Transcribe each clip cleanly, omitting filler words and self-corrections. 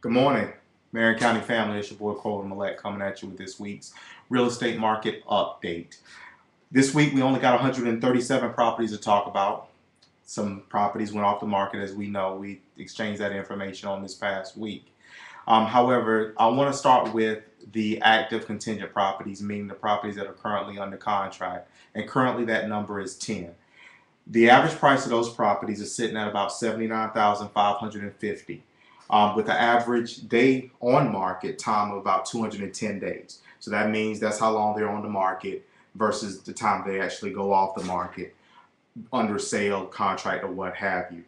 Good morning, Marion County family. It's your boy cmelette coming at you with this week's real estate market update. This week we only got 137 properties to talk about. Some properties went off the market, as we know. We exchanged that information on this past week. However, I want to start with the active contingent properties, meaning the properties that are currently under contract. And currently that number is 10. The average price of those properties is sitting at about $79,550, with the average day on market time of about 210 days. So that means that's how long they're on the market versus the time they actually go off the market under sale, contract, or what have you.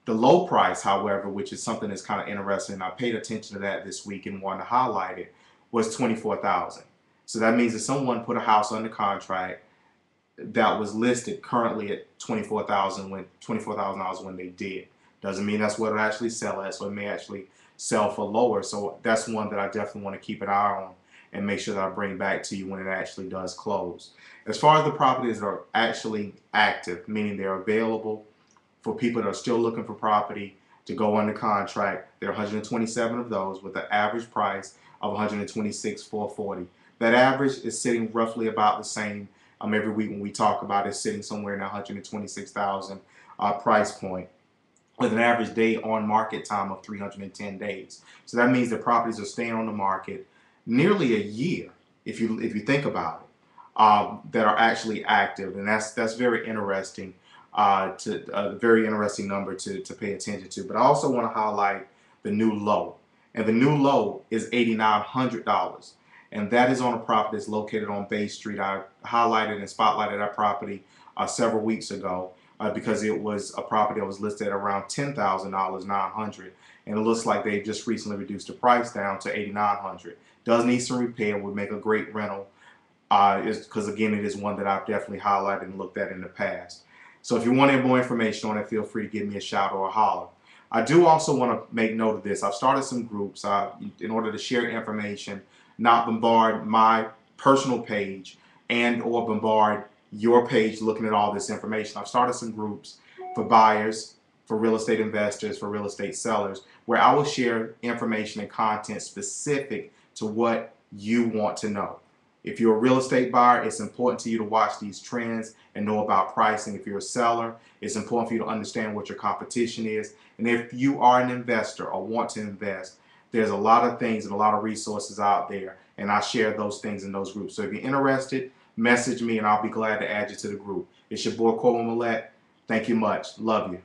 The low price, however, which is something that's kind of interesting, and I paid attention to that this week and wanted to highlight it, was $24,000. So that means if someone put a house under contract that was listed currently at $24,000 when they did. Doesn't mean that's what it'll actually sell at, so it may actually sell for lower. So that's one that I definitely want to keep an eye on and make sure that I bring back to you when it actually does close. As far as the properties that are actually active, meaning they're available for people that are still looking for property to go under contract, there are 127 of those with an average price of $126,440. That average is sitting roughly about the same every week when we talk about it, sitting somewhere in the 126,000 price point, with an average day on market time of 310 days. So that means the properties are staying on the market nearly a year, if you think about it, that are actually active, and that's very interesting. A very interesting number to pay attention to. But I also want to highlight the new low, and the new low is $8,900. And that is on a property that's located on Bay Street. I highlighted and spotlighted that property several weeks ago because it was a property that was listed at around $10,000, $900, and it looks like they just recently reduced the price down to $8,900. Does need some repair. Would make a great rental, because again, it is one that I've definitely highlighted and looked at in the past. So if you want any more information on it, feel free to give me a shout or a holler. I do also want to make note of this. I've started some groups in order to share information, not bombard my personal page and or bombard your page looking at all this information. I've started some groups for buyers, for real estate investors, for real estate sellers, where I will share information and content specific to what you want to know. If you're a real estate buyer, it's important to you to watch these trends and know about pricing. If you're a seller, it's important for you to understand what your competition is. And if you are an investor or want to invest, there's a lot of things and a lot of resources out there, and I share those things in those groups. So if you're interested, message me and I'll be glad to add you to the group. It's your boy cmelette. Thank you much. Love you.